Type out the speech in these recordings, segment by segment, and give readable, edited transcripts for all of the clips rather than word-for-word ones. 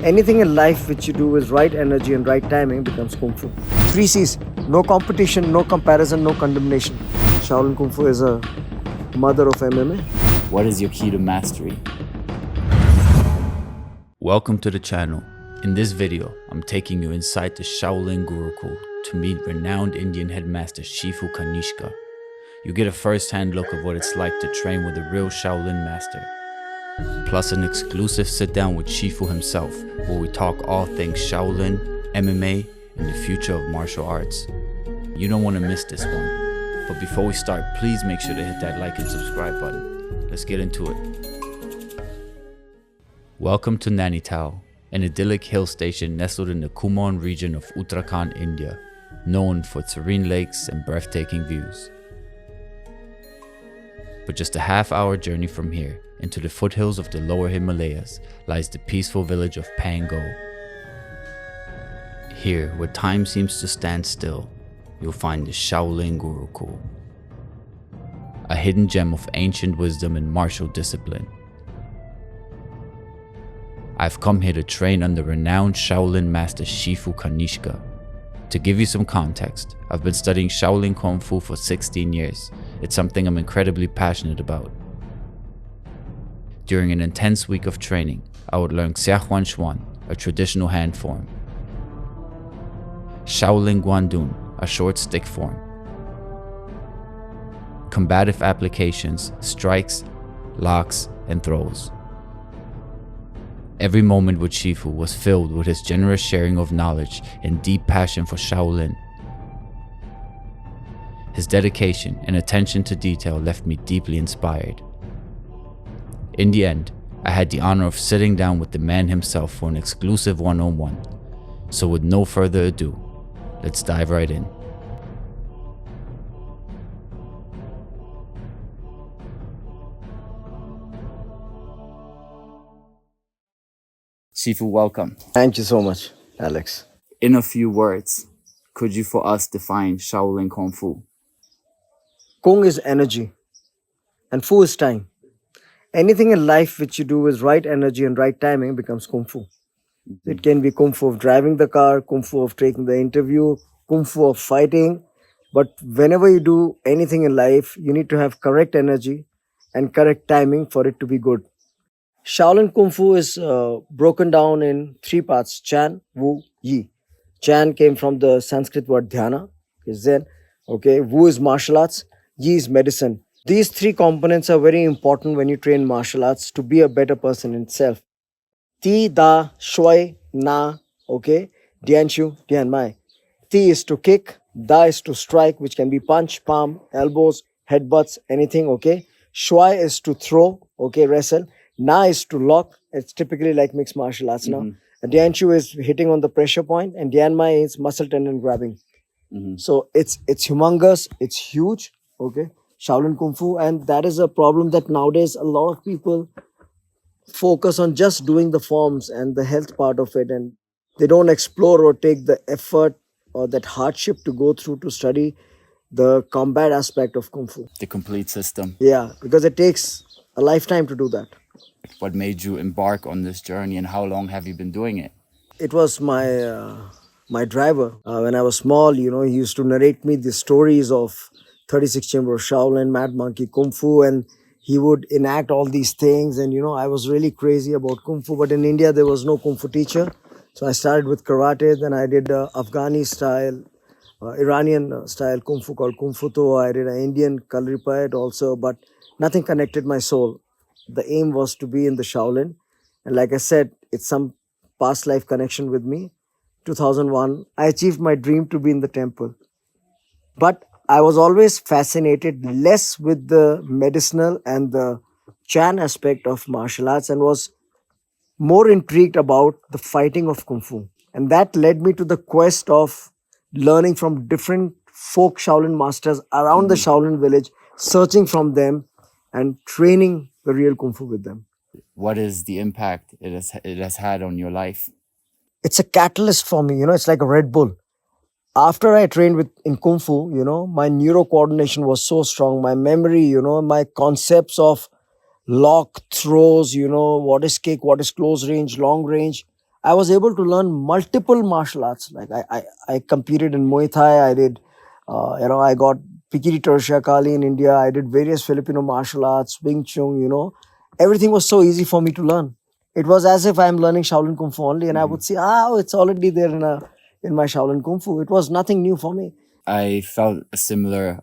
Anything in life which you do with right energy and right timing becomes Kung Fu. 3 C's: no competition, no comparison, no condemnation. Shaolin Kung Fu is a mother of MMA. What is your key to mastery? Welcome to the channel. In this video, I'm taking you inside the Shaolin Gurukul to meet renowned Indian headmaster Shifu Kanishka. You get a first-hand look of what it's like to train with a real Shaolin master. Plus an exclusive sit-down with Shifu himself, where we talk all things Shaolin, MMA, and the future of martial arts. You don't want to miss this one. But before we start, please make sure to hit that like and subscribe button. Let's get into it. Welcome to Nainital, an idyllic hill station nestled in the Kumaon region of Uttarakhand, India, known for its serene lakes and breathtaking views. But just a half-hour journey from here, into the foothills of the lower Himalayas, lies the peaceful village of Pango. Here, where time seems to stand still, you'll find the Shaolin Gurukul, a hidden gem of ancient wisdom and martial discipline. I've come here to train under renowned Shaolin master Shifu Kanishka. To give you some context, I've been studying Shaolin Kung Fu for 16 years. It's something I'm incredibly passionate about. During an intense week of training, I would learn Xiahuan Xuan, a traditional hand form, Shaolin Guandun, a short stick form, combative applications, strikes, locks, and throws. Every moment with Shifu was filled with his generous sharing of knowledge and deep passion for Shaolin. His dedication and attention to detail left me deeply inspired. In the end, I had the honor of sitting down with the man himself for an exclusive one-on-one. So with no further ado, let's dive right in. Shifu, welcome. Thank you so much, Alex. In a few words, could you for us define Shaolin Kung Fu? Kung is energy and Fu is time. Anything in life which you do with right energy and right timing becomes Kung Fu. It can be Kung Fu of driving the car, Kung Fu of taking the interview, Kung Fu of fighting. But whenever you do anything in life, you need to have correct energy and correct timing for it to be good. Shaolin Kung Fu is broken down in 3 parts: Chan, Wu, Yi. Chan came from the Sanskrit word dhyana, is Zen. Okay, Wu is martial arts, Yi is medicine. These 3 components are very important when you train martial arts to be a better person in itself. Ti, Da, Shui, Na, okay, Dian Shu, Dian Mai. Ti is to kick, Da is to strike, which can be punch, palm, elbows, headbutts, anything, okay. Shui is to throw, okay, wrestle. Na is to lock. It's typically like mixed martial arts now. And Dian Shu is hitting on the pressure point, and Dian Mai is muscle tendon grabbing. So it's humongous, it's huge, okay. Shaolin Kung Fu, and that is a problem that nowadays a lot of people focus on just doing the forms and the health part of it, and they don't explore or take the effort or that hardship to go through to study the combat aspect of Kung Fu. The complete system. Yeah, because it takes a lifetime to do that. What made you embark on this journey, and how long have you been doing it? It was my driver. When I was small, he used to narrate me the stories of 36 Chamber of Shaolin, Mad Monkey, Kung Fu, and he would enact all these things. And, I was really crazy about Kung Fu. But in India, there was no Kung Fu teacher. So I started with karate. Then I did Afghani style, Iranian style Kung Fu called Kung Fu To. I did an Indian Kalripayat also, but nothing connected my soul. The aim was to be in the Shaolin. And like I said, it's some past life connection with me. 2001, I achieved my dream to be in the temple. But I was always fascinated less with the medicinal and the Chan aspect of martial arts, and was more intrigued about the fighting of Kung Fu. And that led me to the quest of learning from different folk Shaolin masters around the Shaolin village, searching from them and training the real Kung Fu with them. What is the impact it has had on your life? It's a catalyst for me, it's like a Red Bull. After I trained in Kung Fu, my neuro coordination was so strong. My memory, my concepts of lock, throws, what is kick, what is close range, long range. I was able to learn multiple martial arts. Like I competed in Muay Thai. I did, I got Pikiri Tertia Kali in India. I did various Filipino martial arts, Wing Chun, Everything was so easy for me to learn. It was as if I'm learning Shaolin Kung Fu only, and I would see, it's already there in my Shaolin Kung Fu. It was nothing new for me. I felt a similar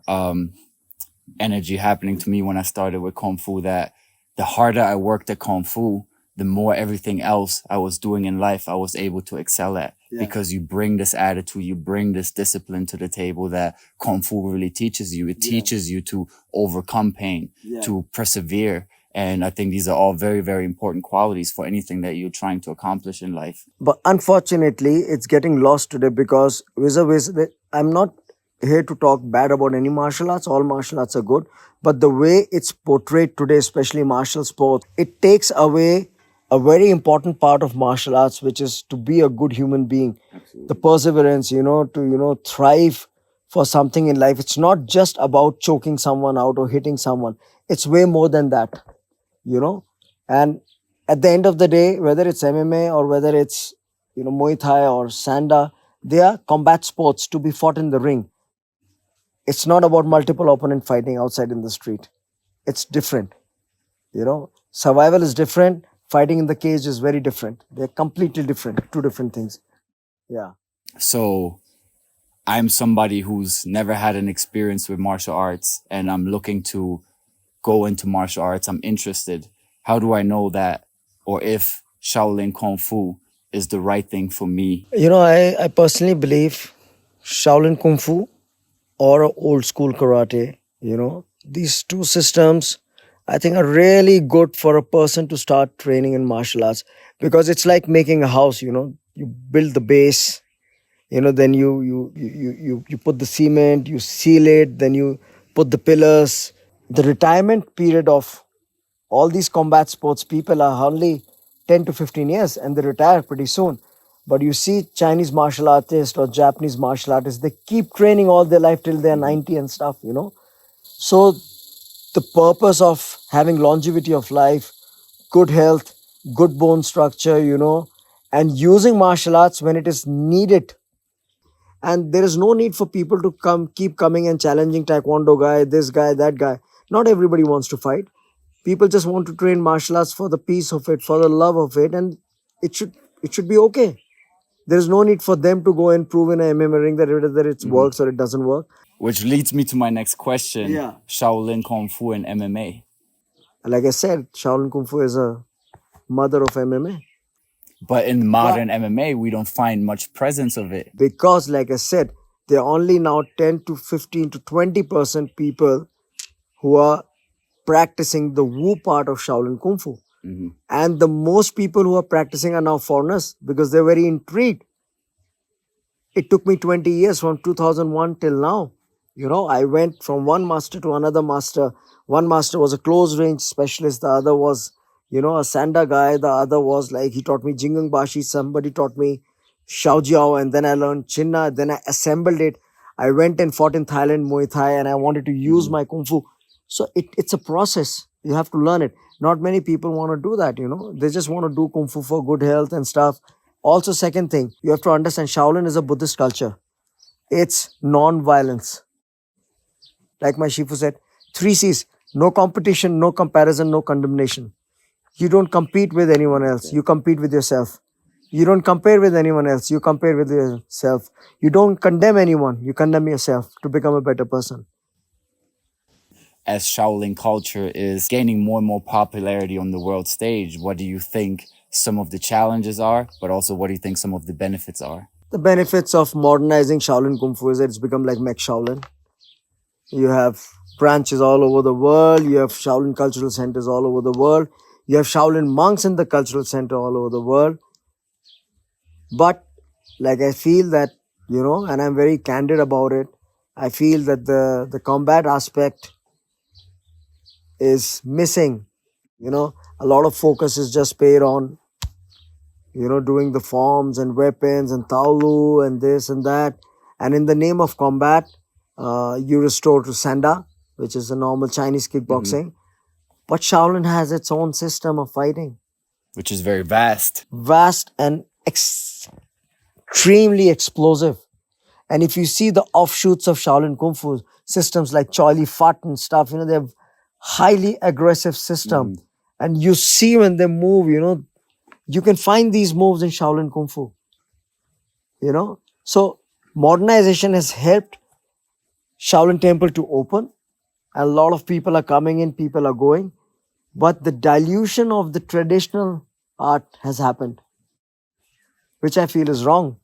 energy happening to me when I started with Kung Fu, that the harder I worked at Kung Fu, the more everything else I was doing in life I was able to excel at. Yeah. Because you bring this attitude, you bring this discipline to the table that Kung Fu really teaches you. It teaches you to overcome pain, to persevere. And I think these are all very, very important qualities for anything that you're trying to accomplish in life. But unfortunately, it's getting lost today because vis-a-vis, I'm not here to talk bad about any martial arts. All martial arts are good. But the way it's portrayed today, especially martial sports, it takes away a very important part of martial arts, which is to be a good human being. Absolutely. The perseverance, to thrive for something in life. It's not just about choking someone out or hitting someone. It's way more than that, And at the end of the day, whether it's MMA or whether it's, Muay Thai or Sanda, they are combat sports to be fought in the ring. It's not about multiple opponent fighting outside in the street. It's different. Survival is different. Fighting in the cage is very different. They're completely different. Two different things. Yeah. So I'm somebody who's never had an experience with martial arts, and I'm looking to go into martial arts. I'm interested. How do I know that, or if Shaolin Kung Fu is the right thing for me? I personally believe Shaolin Kung Fu or old school karate, these two systems, I think, are really good for a person to start training in martial arts, because it's like making a house. You build the base, then you put the cement, you seal it, then you put the pillars. The retirement period of all these combat sports people are only 10 to 15 years, and they retire pretty soon. But you see Chinese martial artists or Japanese martial artists, they keep training all their life till they're 90 and stuff. So the purpose of having longevity of life, good health, good bone structure, and using martial arts when it is needed. And there is no need for people to keep coming and challenging taekwondo guy, this guy, that guy. Not everybody wants to fight. People just want to train martial arts for the peace of it, for the love of it, and it should be okay. There is no need for them to go and prove in a MMA ring that whether it works or it doesn't work. Which leads me to my next question. Yeah. Shaolin Kung Fu and MMA. Like I said, Shaolin Kung Fu is a mother of MMA. But in modern MMA, we don't find much presence of it. Because, like I said, there are only now 10 to 15 to 20% people who are practicing the Wu part of Shaolin Kung Fu. Mm-hmm. And the most people who are practicing are now foreigners because they're very intrigued. It took me 20 years from 2001 till now. I went from one master to another master. One master was a close range specialist. The other was, a Sanda guy. The other was like, he taught me Jingung Bashi. Somebody taught me Xiao Jiao. And then I learned Chinna. Then I assembled it. I went and fought in Thailand, Muay Thai, and I wanted to use my Kung Fu. So it's a process. You have to learn it. Not many people want to do that, They just want to do Kung Fu for good health and stuff. Also, second thing, you have to understand Shaolin is a Buddhist culture. It's non-violence. Like my Shifu said, 3 C's. No competition, no comparison, no condemnation. You don't compete with anyone else. You compete with yourself. You don't compare with anyone else. You compare with yourself. You don't condemn anyone. You condemn yourself to become a better person. As Shaolin culture is gaining more and more popularity on the world stage, what do you think some of the challenges are, but also what do you think some of the benefits are? The benefits of modernizing Shaolin Kung Fu is that it's become like Mech Shaolin. You have branches all over the world. You have Shaolin cultural centers all over the world. You have Shaolin monks in the cultural center all over the world. But like I feel that, and I'm very candid about it, I feel that the combat aspect is missing. A lot of focus is just paid on, doing the forms and weapons and taolu and this and that. And in the name of combat, you restore to Sanda, which is a normal Chinese kickboxing. Mm-hmm. But Shaolin has its own system of fighting. Which is very vast. Vast and extremely explosive. And if you see the offshoots of Shaolin Kung Fu systems like Choi Li Fat and stuff, they have highly aggressive system. And you see when they move, you can find these moves in Shaolin Kung Fu. So modernization has helped Shaolin Temple to open. A lot of people are coming in, people are going. But the dilution of the traditional art has happened, which I feel is wrong.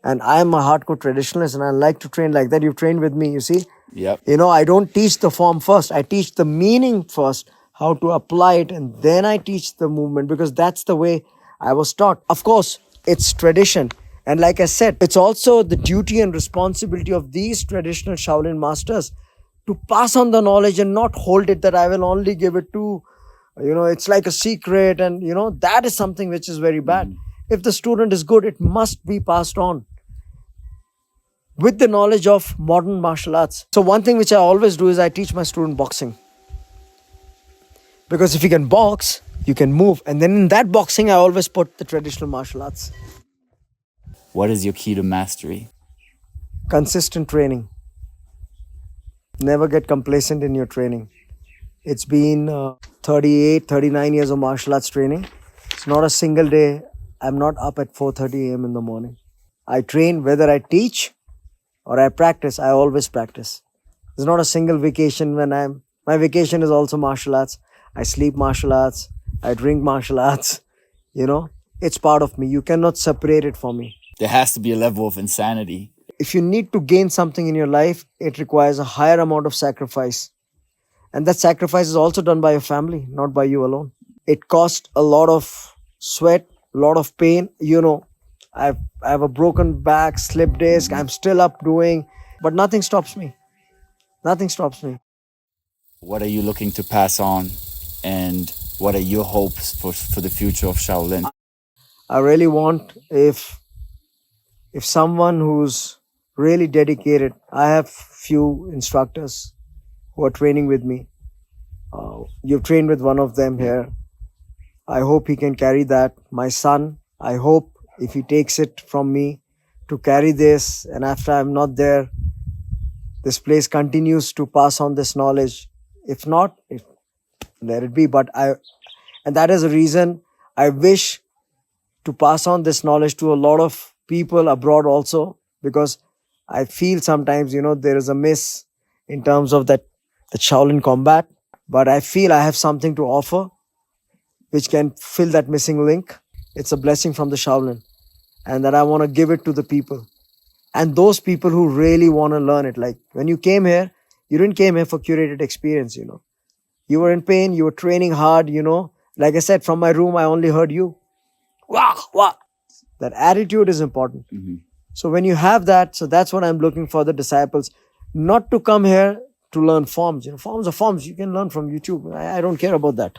And I am a hardcore traditionalist and I like to train like that. You've trained with me, you see. Yep. I don't teach the form first. I teach the meaning first, how to apply it, and then I teach the movement because that's the way I was taught. Of course, it's tradition. And like I said, it's also the duty and responsibility of these traditional Shaolin masters to pass on the knowledge and not hold it that I will only give it to, it's like a secret. And, that is something which is very bad. If the student is good, it must be passed on with the knowledge of modern martial arts. So one thing which I always do is I teach my student boxing. Because if you can box, you can move. And then in that boxing, I always put the traditional martial arts. What is your key to mastery? Consistent training. Never get complacent in your training. It's been 38, 39 years of martial arts training. It's not a single day I'm not up at 4:30 a.m. in the morning. I train whether I teach or I practice. I always practice. There's not a single vacation when my vacation is also martial arts. I sleep martial arts. I drink martial arts. It's part of me. You cannot separate it from me. There has to be a level of insanity. If you need to gain something in your life, it requires a higher amount of sacrifice. And that sacrifice is also done by your family, not by you alone. It costs a lot of sweat, a lot of pain. I have a broken back, slip disc. I'm still up doing, but nothing stops me. Nothing stops me. What are you looking to pass on? And what are your hopes for the future of Shaolin? I really want if someone who's really dedicated, I have few instructors who are training with me. You've trained with one of them here. I hope he can carry that. My son, I hope if he takes it from me to carry this, and after I'm not there, this place continues to pass on this knowledge. If not, let it be. And that is the reason I wish to pass on this knowledge to a lot of people abroad also, because I feel sometimes, there is a miss in terms of that Shaolin combat, but I feel I have something to offer which can fill that missing link. It's a blessing from the Shaolin, and that I want to give it to the people. And those people who really want to learn it. Like when you came here, you didn't came here for curated experience, You were in pain, you were training hard, Like I said, from my room, I only heard you. Wah, wah. That attitude is important. So when you have that, so that's what I'm looking for the disciples. Not to come here to learn forms. Forms are forms. You can learn from YouTube. I don't care about that.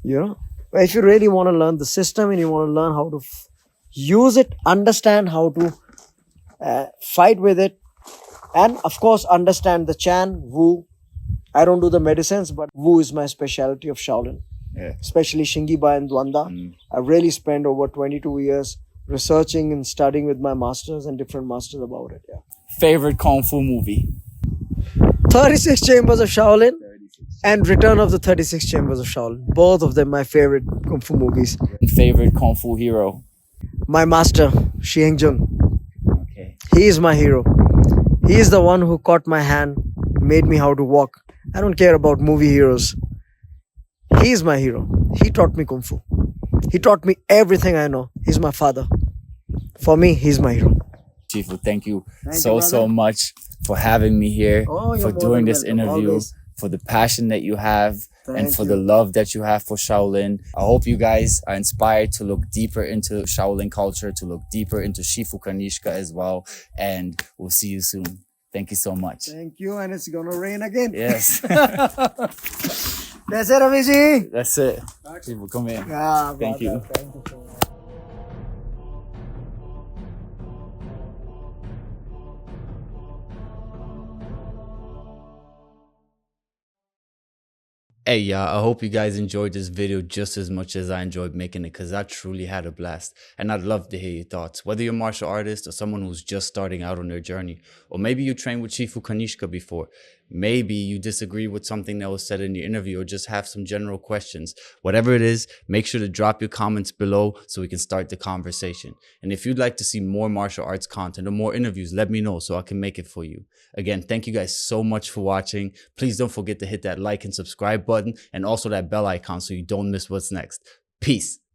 But if you really want to learn the system and you want to learn how to use it, understand how to fight with it, and of course understand the Chan, Wu. I don't do the medicines, but Wu is my specialty of Shaolin. Yeah. Especially Shingiba and Dwanda. I really spent over 22 years researching and studying with my masters and different masters about it. Yeah. Favorite Kung Fu movie? 36 Chambers of Shaolin and Return of the 36 Chambers of Shaolin. Both of them my favorite Kung Fu movies. Favorite Kung Fu hero? My master, Shi Jun. Okay. He is my hero. He is the one who caught my hand, made me how to walk. I don't care about movie heroes. He is my hero. He taught me Kung Fu. He taught me everything I know. He's my father. For me, he's my hero. Shifu, thank you so much for having me here, for doing this interview, always. For the passion that you have, and for the love that you have for Shaolin. I hope you guys are inspired to look deeper into Shaolin culture, to look deeper into Shifu Kanishka as well. And we'll see you soon. Thank you so much. Thank you. And it's going to rain again. Yes. That's it, Aviji. That's it. Shifu, come in. Thank you. Thank you so much. Hey, yeah, I hope you guys enjoyed this video just as much as I enjoyed making it because I truly had a blast. And I'd love to hear your thoughts. Whether you're a martial artist or someone who's just starting out on their journey, or maybe you trained with Shifu Kanishka before, maybe you disagree with something that was said in the interview, or just have some general questions. Whatever it is, make sure to drop your comments below so we can start the conversation. And if you'd like to see more martial arts content or more interviews, let me know so I can make it for you. Again, thank you guys so much for watching. Please don't forget to hit that like and subscribe button and also that bell icon so you don't miss what's next. Peace.